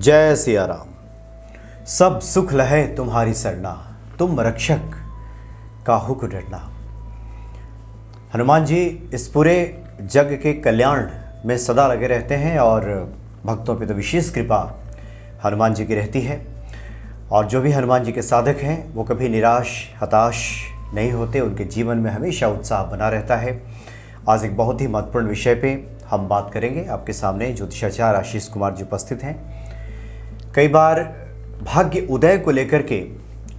जय सिया राम। सब सुख लहे तुम्हारी सरना, तुम रक्षक काहू को डरना। हनुमान जी इस पूरे जग के कल्याण में सदा लगे रहते हैं और भक्तों पे तो विशेष कृपा हनुमान जी की रहती है। और जो भी हनुमान जी के साधक हैं वो कभी निराश हताश नहीं होते, उनके जीवन में हमेशा उत्साह बना रहता है। आज एक बहुत ही महत्वपूर्ण विषय पे हम बात करेंगे। आपके सामने ज्योतिषाचार्य आशीष कुमार जी उपस्थित हैं। कई बार भाग्य उदय को लेकर के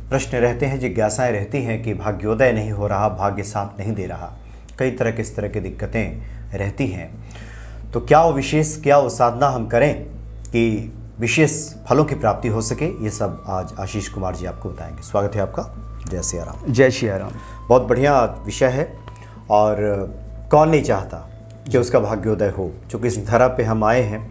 प्रश्न रहते हैं, जिज्ञासाएं रहती हैं कि भाग्योदय नहीं हो रहा, भाग्य साथ नहीं दे रहा, कई तरह की इस तरह की दिक्कतें रहती हैं। तो क्या वो साधना हम करें कि विशेष फलों की प्राप्ति हो सके, ये सब आज आशीष कुमार जी आपको बताएंगे। स्वागत है आपका। जय सिया राम। जय सिया राम। बहुत बढ़िया विषय है और कौन नहीं चाहता कि उसका भाग्योदय हो। चूँकि इस धरा पे हम आए हैं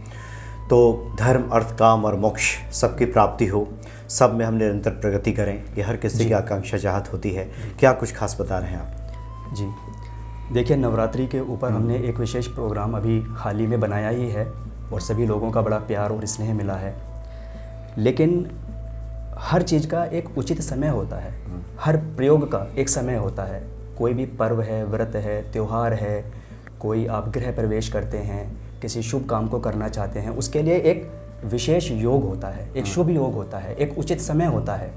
तो धर्म अर्थ काम और मोक्ष सबकी प्राप्ति हो, सब में हम निरंतर प्रगति करें, ये हर किसी की आकांक्षा चाहत होती है। क्या कुछ खास बता रहे हैं आप? जी देखिए, नवरात्रि के ऊपर हमने एक विशेष प्रोग्राम अभी हाल ही में बनाया ही है और सभी लोगों का बड़ा प्यार और स्नेह मिला है। लेकिन हर चीज़ का एक उचित समय होता है, हर प्रयोग का एक समय होता है। कोई भी पर्व है, व्रत है, त्यौहार है, कोई आप गृह प्रवेश करते हैं, किसी शुभ काम को करना चाहते हैं, उसके लिए एक विशेष योग होता है, एक शुभ योग होता है, एक उचित समय होता है।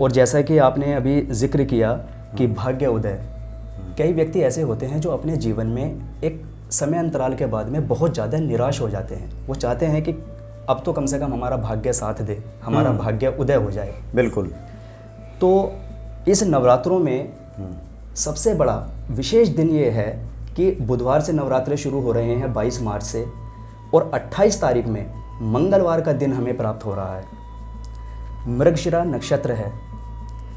और जैसा कि आपने अभी जिक्र किया कि भाग्य उदय, कई व्यक्ति ऐसे होते हैं जो अपने जीवन में एक समय अंतराल के बाद में बहुत ज़्यादा निराश हो जाते हैं। वो चाहते हैं कि अब तो कम से कम हमारा भाग्य साथ दे, हमारा भाग्य उदय हो जाए। बिल्कुल। तो इस नवरात्रों में सबसे बड़ा विशेष दिन ये है कि बुधवार से नवरात्रे शुरू हो रहे हैं 22 मार्च से, और 28 तारीख में मंगलवार का दिन हमें प्राप्त हो रहा है। मृगशिरा नक्षत्र है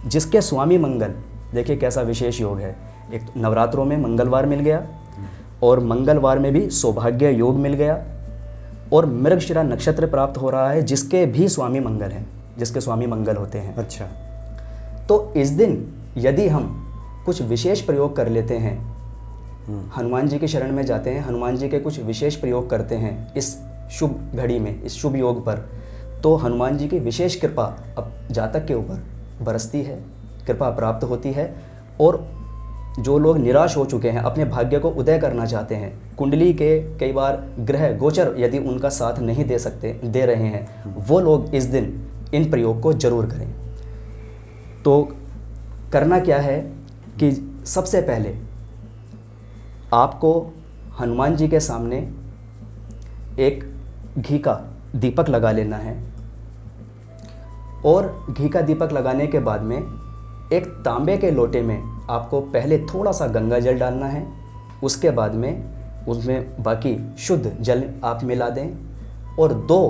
जिसके स्वामी मंगल, देखिए कैसा विशेष योग है। एक नवरात्रों में मंगलवार मिल गया और मंगलवार में भी सौभाग्य योग मिल गया, और मृगशिरा नक्षत्र प्राप्त हो रहा है जिसके भी स्वामी मंगल हैं, जिसके स्वामी मंगल होते हैं। अच्छा। तो इस दिन यदि हम कुछ विशेष प्रयोग कर लेते हैं, हनुमान जी की शरण में जाते हैं, हनुमान जी के कुछ विशेष प्रयोग करते हैं इस शुभ घड़ी में, इस शुभ योग पर, तो हनुमान जी की विशेष कृपा अब जातक के ऊपर बरसती है, कृपा प्राप्त होती है। और जो लोग निराश हो चुके हैं, अपने भाग्य को उदय करना चाहते हैं, कुंडली के कई बार ग्रह गोचर यदि उनका साथ नहीं दे रहे हैं, वो लोग इस दिन इन प्रयोग को जरूर करें। तो करना क्या है कि सबसे पहले आपको हनुमान जी के सामने एक घी का दीपक लगा लेना है, और घी का दीपक लगाने के बाद में एक तांबे के लोटे में आपको पहले थोड़ा सा गंगा जल डालना है। उसके बाद में उसमें बाकी शुद्ध जल आप मिला दें, और 2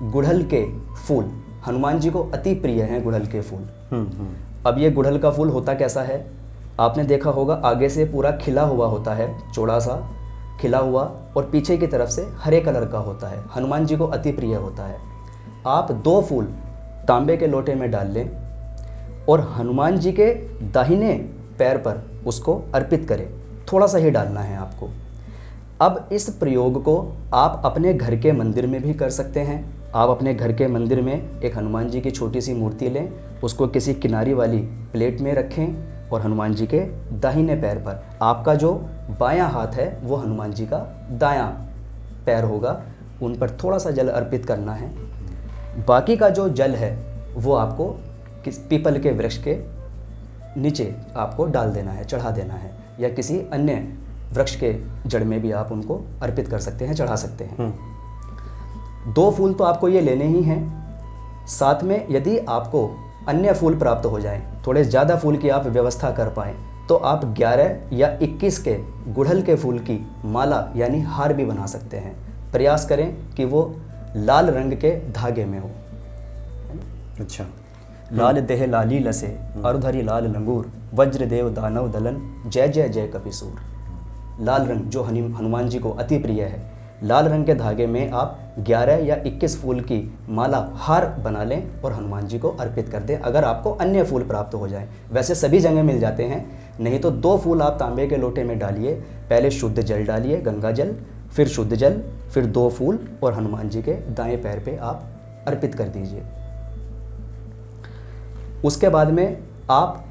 गुड़हल के फूल, हनुमान जी को अति प्रिय हैं गुड़हल के फूल। अब ये गुड़हल का फूल होता कैसा है, आपने देखा होगा, आगे से पूरा खिला हुआ होता है, चौड़ा सा खिला हुआ, और पीछे की तरफ से हरे कलर का होता है, हनुमान जी को अति प्रिय होता है। आप 2 फूल तांबे के लोटे में डाल लें और हनुमान जी के दाहिने पैर पर उसको अर्पित करें। थोड़ा सा ही डालना है आपको। अब इस प्रयोग को आप अपने घर के मंदिर में भी कर सकते हैं। आप अपने घर के मंदिर में एक हनुमान जी की छोटी सी मूर्ति लें, उसको किसी किनारी वाली प्लेट में रखें, और हनुमान जी के दाहिने पैर पर आपका जो बायां हाथ है वो हनुमान जी का दायां पैर होगा, उन पर थोड़ा सा जल अर्पित करना है। बाकी का जो जल है वो आपको पीपल के वृक्ष के नीचे आपको डाल देना है, चढ़ा देना है, या किसी अन्य वृक्ष के जड़ में भी आप उनको अर्पित कर सकते हैं, चढ़ा सकते हैं। 2 फूल तो आपको ये लेने ही हैं। साथ में यदि आपको अन्य फूल प्राप्त हो जाएं, थोड़े ज़्यादा फूल की आप व्यवस्था कर पाएँ, तो आप 11 या 21 के गुड़हल के फूल की माला यानी हार भी बना सकते हैं। प्रयास करें कि वो लाल रंग के धागे में हो। अच्छा। लाल देह लाली लसे, अरुधरी लाल लंगूर, वज्रदेव दानव दलन, जय जय जय कपिसूर। लाल रंग जो हनुमान जी को अति प्रिय है, लाल रंग के धागे में आप 11 या 21 फूल की माला हार बना लें और हनुमान जी को अर्पित कर दें, अगर आपको अन्य फूल प्राप्त हो जाएं। वैसे सभी जगह मिल जाते हैं, नहीं तो 2 फूल आप तांबे के लोटे में डालिए, पहले शुद्ध जल डालिए, गंगा जल, फिर शुद्ध जल, फिर 2 फूल और हनुमान जी के दाएं पैर पे आप अर्पित कर दीजिए। उसके बाद में आप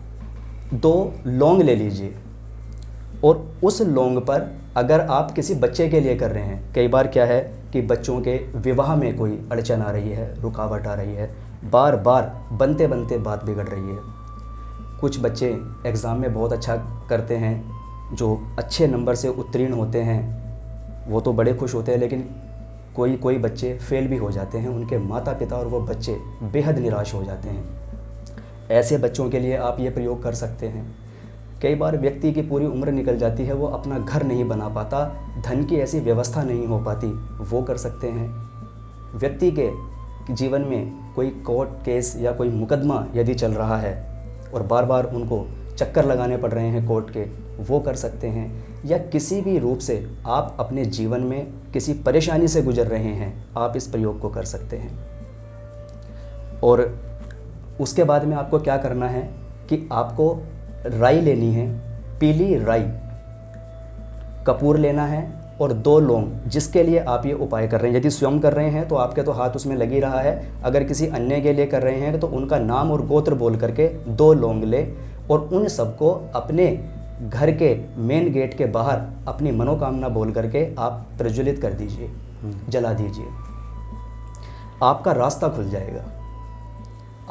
2 लौंग ले लीजिए और उस लौंग पर, अगर आप किसी बच्चे के लिए कर रहे हैं, कई बार क्या है कि बच्चों के विवाह में कोई अड़चन आ रही है, रुकावट आ रही है, बार बार बनते बनते बात बिगड़ रही है। कुछ बच्चे एग्ज़ाम में बहुत अच्छा करते हैं, जो अच्छे नंबर से उत्तीर्ण होते हैं वो तो बड़े खुश होते हैं, लेकिन कोई बच्चे फेल भी हो जाते हैं। उनके माता पिता और वो बच्चे बेहद निराश हो जाते हैं। ऐसे बच्चों के लिए आप ये प्रयोग कर सकते हैं। कई बार व्यक्ति की पूरी उम्र निकल जाती है, वो अपना घर नहीं बना पाता, धन की ऐसी व्यवस्था नहीं हो पाती, वो कर सकते हैं। व्यक्ति के जीवन में कोई कोर्ट केस या कोई मुकदमा यदि चल रहा है और बार बार उनको चक्कर लगाने पड़ रहे हैं कोर्ट के, वो कर सकते हैं। या किसी भी रूप से आप अपने जीवन में किसी परेशानी से गुजर रहे हैं, आप इस प्रयोग को कर सकते हैं। और उसके बाद में आपको क्या करना है कि आपको राई लेनी है, पीली राई, कपूर लेना है और 2 लौंग, जिसके लिए आप ये उपाय कर रहे हैं। यदि स्वयं कर रहे हैं तो आपके तो हाथ उसमें लग ही रहा है, अगर किसी अन्य के लिए कर रहे हैं तो उनका नाम और गोत्र बोल करके 2 लौंग ले और उन सबको अपने घर के मेन गेट के बाहर अपनी मनोकामना बोल करके आप प्रज्वलित कर दीजिए, जला दीजिए। आपका रास्ता खुल जाएगा।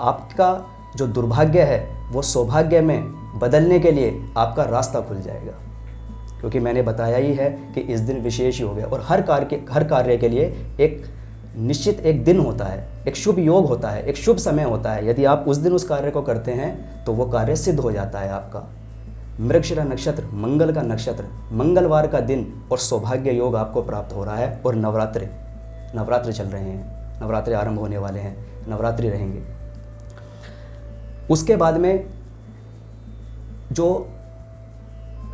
आपका जो दुर्भाग्य है वो सौभाग्य में बदलने के लिए आपका रास्ता खुल जाएगा, क्योंकि मैंने बताया ही है कि इस दिन विशेष योग है और हर कार्य के लिए एक निश्चित एक दिन होता है, एक शुभ योग होता है, एक शुभ समय होता है। यदि आप उस दिन उस कार्य को करते हैं तो वो कार्य सिद्ध हो जाता है आपका। मृगशिरा नक्षत्र, मंगल का नक्षत्र, मंगलवार का दिन और सौभाग्य योग आपको प्राप्त हो रहा है। और नवरात्र चल रहे हैं, नवरात्रि आरंभ होने वाले हैं, नवरात्रि रहेंगे। उसके बाद में जो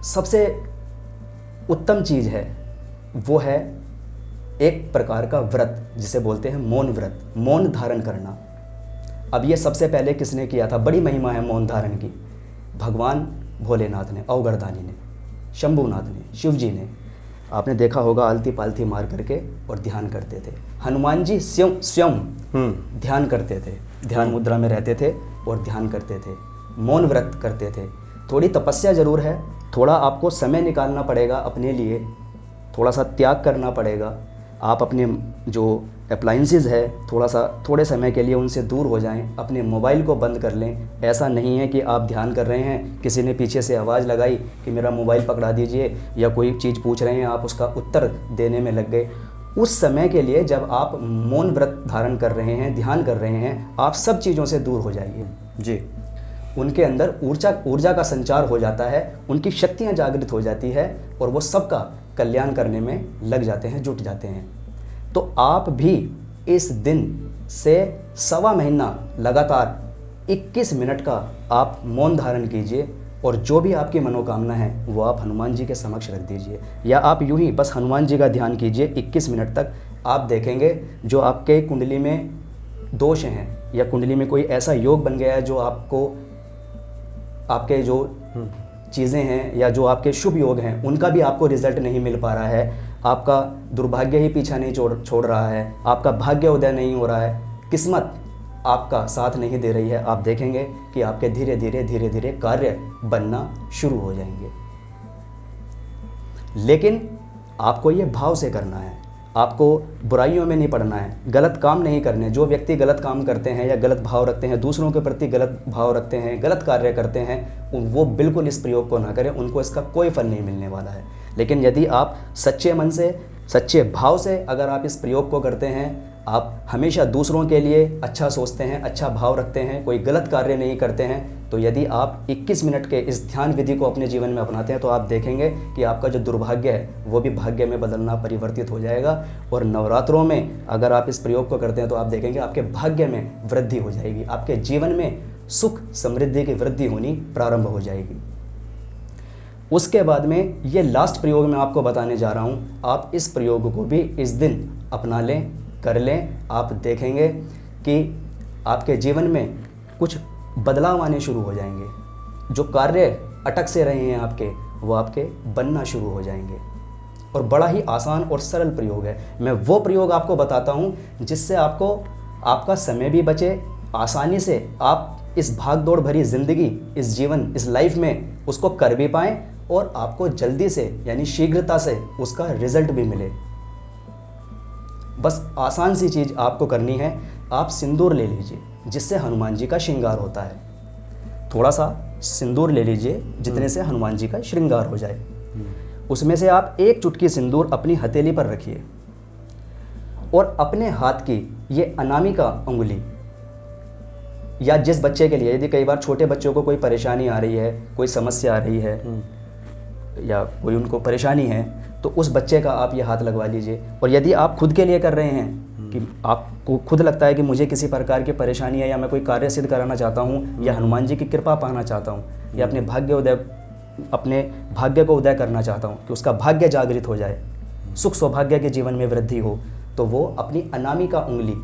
सबसे उत्तम चीज़ है वो है एक प्रकार का व्रत, जिसे बोलते हैं मौन व्रत, मौन धारण करना। अब ये सबसे पहले किसने किया था? बड़ी महिमा है मौन धारण की। भगवान भोलेनाथ ने, अवगरदानी ने, शंभुनाथ ने, शिव जी ने। आपने देखा होगा आलती पालती मार करके और ध्यान करते थे। हनुमान जी स्वयं ध्यान करते थे, ध्यान मुद्रा में रहते थे और ध्यान करते थे, मौन व्रत करते थे। थोड़ी तपस्या ज़रूर है, थोड़ा आपको समय निकालना पड़ेगा अपने लिए, थोड़ा सा त्याग करना पड़ेगा। आप अपने जो अप्लाइंसेस है थोड़े समय के लिए उनसे दूर हो जाएं, अपने मोबाइल को बंद कर लें। ऐसा नहीं है कि आप ध्यान कर रहे हैं, किसी ने पीछे से आवाज़ लगाई कि मेरा मोबाइल पकड़ा दीजिए, या कोई चीज़ पूछ रहे हैं, आप उसका उत्तर देने में लग गए। उस समय के लिए जब आप मौन व्रत धारण कर रहे हैं, ध्यान कर रहे हैं, आप सब चीज़ों से दूर हो जाइए जी। उनके अंदर ऊर्जा का संचार हो जाता है, उनकी शक्तियाँ जागृत हो जाती है और वो सबका कल्याण करने में लग जाते हैं, जुट जाते हैं। तो आप भी इस दिन से 1.25 महीना लगातार 21 मिनट का आप मौन धारण कीजिए और जो भी आपकी मनोकामना है वो आप हनुमान जी के समक्ष रख दीजिए, या आप यूं ही बस हनुमान जी का ध्यान कीजिए 21 मिनट तक। आप देखेंगे जो आपके कुंडली में दोष हैं या कुंडली में कोई ऐसा योग बन गया है जो आपके जो चीज़ें हैं या जो आपके शुभ योग हैं उनका भी आपको रिजल्ट नहीं मिल पा रहा है, आपका दुर्भाग्य ही पीछा नहीं छोड़ रहा है, आपका भाग्य उदय नहीं हो रहा है, किस्मत आपका साथ नहीं दे रही है, आप देखेंगे कि आपके धीरे धीरे कार्य बनना शुरू हो जाएंगे। लेकिन आपको ये भाव से करना है, आपको बुराइयों में नहीं पड़ना है, गलत काम नहीं करने। जो व्यक्ति गलत काम करते हैं या गलत भाव रखते हैं, दूसरों के प्रति गलत भाव रखते हैं, गलत कार्य करते हैं, वो बिल्कुल इस प्रयोग को ना करें, उनको इसका कोई फल नहीं मिलने वाला है। लेकिन यदि आप सच्चे मन से, सच्चे भाव से अगर आप इस प्रयोग को करते हैं, आप हमेशा दूसरों के लिए अच्छा सोचते हैं, अच्छा भाव रखते हैं, कोई गलत कार्य नहीं करते हैं, तो यदि आप 21 मिनट के इस ध्यान विधि को अपने जीवन में अपनाते हैं तो आप देखेंगे कि आपका जो दुर्भाग्य है वो भी भाग्य में बदलना परिवर्तित हो जाएगा। और नवरात्रों में अगर आप इस प्रयोग को करते हैं तो आप देखेंगे आपके भाग्य में वृद्धि हो जाएगी, आपके जीवन में सुख समृद्धि की वृद्धि होनी प्रारंभ हो जाएगी। उसके बाद में ये लास्ट प्रयोग मैं आपको बताने जा रहा हूँ, आप इस प्रयोग को भी इस दिन अपना लें, कर लें। आप देखेंगे कि आपके जीवन में कुछ बदलाव आने शुरू हो जाएंगे, जो कार्य अटक से रहे हैं आपके वो आपके बनना शुरू हो जाएंगे। और बड़ा ही आसान और सरल प्रयोग है। मैं वो प्रयोग आपको बताता हूँ जिससे आपको आपका समय भी बचे, आसानी से आप इस भाग दौड़ भरी ज़िंदगी, इस जीवन, इस लाइफ में उसको कर भी पाएँ और आपको जल्दी से यानी शीघ्रता से उसका रिजल्ट भी मिले। बस आसान सी चीज़ आपको करनी है, आप सिंदूर ले लीजिए जिससे हनुमान जी का श्रृंगार होता है। थोड़ा सा सिंदूर ले लीजिए जितने से हनुमान जी का श्रृंगार हो जाए। उसमें से आप एक चुटकी सिंदूर अपनी हथेली पर रखिए और अपने हाथ की ये अनामिका उंगली, या जिस बच्चे के लिए, यदि कई बार छोटे बच्चों को कोई परेशानी आ रही है, कोई समस्या आ रही है या कोई उनको परेशानी है, तो उस बच्चे का आप ये हाथ लगवा लीजिए। और यदि आप खुद के लिए कर रहे हैं कि आपको खुद लगता है कि मुझे किसी प्रकार की परेशानी है या मैं कोई कार्य सिद्ध कराना चाहता हूँ या हनुमान जी की कृपा पाना चाहता हूँ या अपने भाग्य को उदय करना चाहता हूँ कि उसका भाग्य जागृत हो जाए, सुख सौभाग्य के जीवन में वृद्धि हो, तो वो अपनी अनामिका उंगली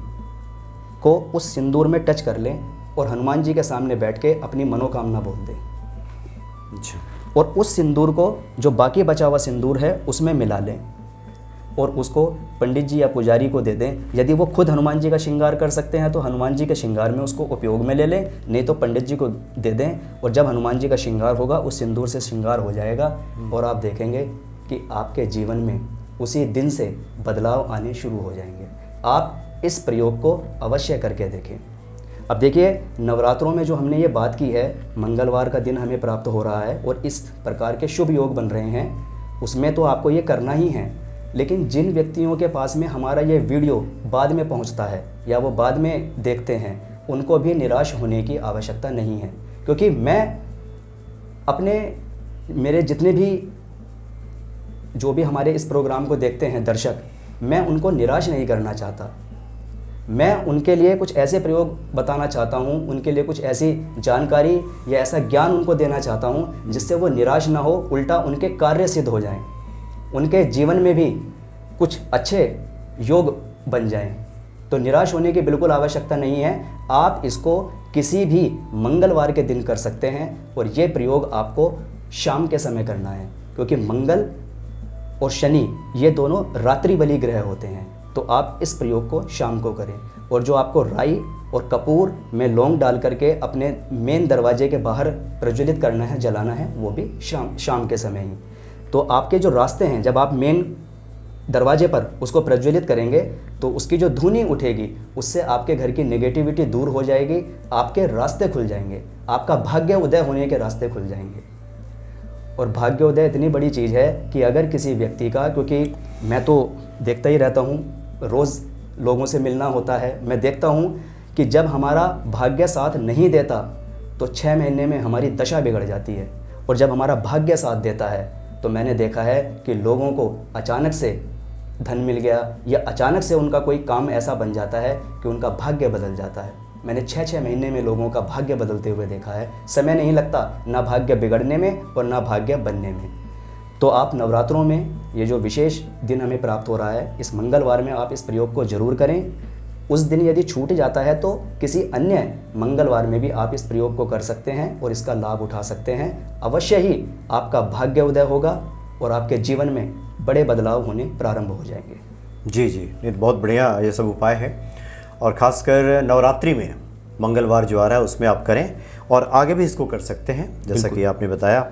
को उस सिंदूर में टच कर लें और हनुमान जी के सामने बैठ के अपनी मनोकामना बोल दें। अच्छा। और उस सिंदूर को, जो बाकी बचा हुआ सिंदूर है, उसमें मिला लें और उसको पंडित जी या पुजारी को दे दें। यदि वो खुद हनुमान जी का श्रृंगार कर सकते हैं तो हनुमान जी के श्रृंगार में उसको उपयोग में ले लें, नहीं तो पंडित जी को दे दें। और जब हनुमान जी का श्रृंगार होगा, उस सिंदूर से श्रृंगार हो जाएगा और आप देखेंगे कि आपके जीवन में उसी दिन से बदलाव आने शुरू हो जाएंगे। आप इस प्रयोग को अवश्य करके देखें। अब देखिए, नवरात्रों में जो हमने ये बात की है, मंगलवार का दिन हमें प्राप्त हो रहा है और इस प्रकार के शुभ योग बन रहे हैं, उसमें तो आपको ये करना ही है। लेकिन जिन व्यक्तियों के पास में हमारा ये वीडियो बाद में पहुंचता है या वो बाद में देखते हैं, उनको भी निराश होने की आवश्यकता नहीं है, क्योंकि मैं मेरे जितने भी जो भी हमारे इस प्रोग्राम को देखते हैं दर्शक, मैं उनको निराश नहीं करना चाहता। मैं उनके लिए कुछ ऐसे प्रयोग बताना चाहता हूँ, उनके लिए कुछ ऐसी जानकारी या ऐसा ज्ञान उनको देना चाहता हूँ जिससे वो निराश ना हो, उल्टा उनके कार्य सिद्ध हो जाएं, उनके जीवन में भी कुछ अच्छे योग बन जाएं। तो निराश होने की बिल्कुल आवश्यकता नहीं है। आप इसको किसी भी मंगलवार के दिन कर सकते हैं और ये प्रयोग आपको शाम के समय करना है, क्योंकि मंगल और शनि ये दोनों रात्रि बली ग्रह होते हैं। तो आप इस प्रयोग को शाम को करें। और जो आपको राई और कपूर में लौंग डाल करके अपने मेन दरवाजे के बाहर प्रज्वलित करना है, जलाना है, वो भी शाम के समय ही। तो आपके जो रास्ते हैं, जब आप मेन दरवाजे पर उसको प्रज्वलित करेंगे तो उसकी जो धुनी उठेगी उससे आपके घर की नेगेटिविटी दूर हो जाएगी, आपके रास्ते खुल जाएंगे, आपका भाग्य उदय होने के रास्ते खुल जाएंगे। और भाग्योदय इतनी बड़ी चीज़ है कि अगर किसी व्यक्ति का, क्योंकि मैं तो देखता ही रहता हूँ, रोज़ लोगों से मिलना होता है, मैं देखता हूँ कि जब हमारा भाग्य साथ नहीं देता तो 6 महीने में हमारी दशा बिगड़ जाती है, और जब हमारा भाग्य साथ देता है तो मैंने देखा है कि लोगों को अचानक से धन मिल गया या अचानक से उनका कोई काम ऐसा बन जाता है कि उनका भाग्य बदल जाता है। मैंने 6-6 महीने में लोगों का भाग्य बदलते हुए देखा है। समय नहीं लगता ना भाग्य बिगड़ने में और ना भाग्य बनने में। तो आप नवरात्रों में ये जो विशेष दिन हमें प्राप्त हो रहा है, इस मंगलवार में आप इस प्रयोग को जरूर करें। उस दिन यदि छूट जाता है तो किसी अन्य मंगलवार में भी आप इस प्रयोग को कर सकते हैं और इसका लाभ उठा सकते हैं। अवश्य ही आपका भाग्य उदय होगा और आपके जीवन में बड़े बदलाव होने प्रारंभ हो जाएंगे। जी जी, ये बहुत बढ़िया ये सब उपाय है, और ख़ासकर नवरात्रि में मंगलवार जो आ रहा है उसमें आप करें और आगे भी इसको कर सकते हैं जैसा कि आपने बताया,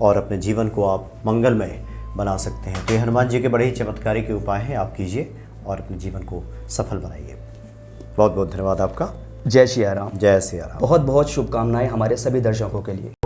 और अपने जीवन को आप मंगलमय बना सकते हैं। तो ये हनुमान जी के बड़े ही चमत्कारी के उपाय हैं, आप कीजिए और अपने जीवन को सफल बनाइए। बहुत बहुत धन्यवाद आपका। जय सिया राम। जय सिया राम। बहुत बहुत शुभकामनाएं हमारे सभी दर्शकों के लिए।